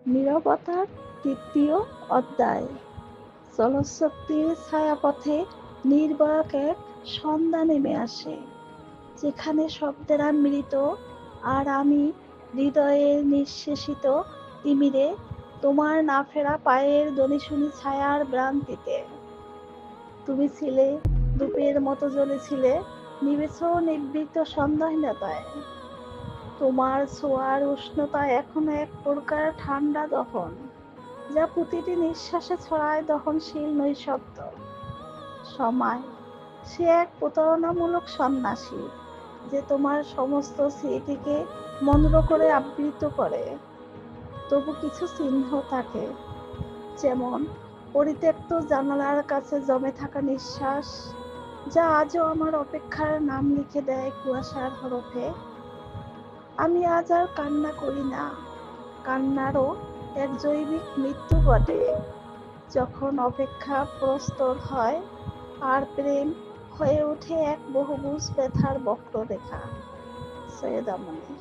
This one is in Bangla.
নীরবতার তৃতীয় অধ্যায়। জলশক্তির ছায়াপথে নির্বাক এক সন্ধ্যা নেমে আসে, যেখানে শব্দেরা মৃত আর আমি হৃদয়ের নিঃশেষিত তিমিরে তোমার না ফেরা পায়ের ধ্বনি শুনি ছায়ার ভ্রান্তিতে। তুমি ছিলে ধূপের মতো জ্বলেছিলে, নিবেছ নিবৃত সন্দেহহীনতায়। তোমার ছোঁয়ার উষ্ণতা এখনো এক প্রকার ঠান্ডা দহন, যা প্রতিটি নিঃশ্বাসে ছড়ায় দহনশীল নৈঃশব্দ। সময় সে এক প্রতারণামূলক সন্ন্যাসী, যে তোমার সমস্ত স্মৃতিকে মন্দ্র করে আবৃত করে। তবু কিছু চিহ্ন থাকে, যেমন পরিত্যক্ত জানালার কাছে জমে থাকা নিঃশ্বাস, যা আজও আমার অপেক্ষার নাম লিখে দেয় কুয়াশার হরফে। আমি আজ আর কান্না করি না, কান্নারও এক জৈবিক মৃত্যু ঘটে, যখন অপেক্ষা প্রস্তর হয় আর প্রেম হয়ে ওঠে এক বহুভুজ ব্যথার বক্ররেখা। সৈয়দ আমনী।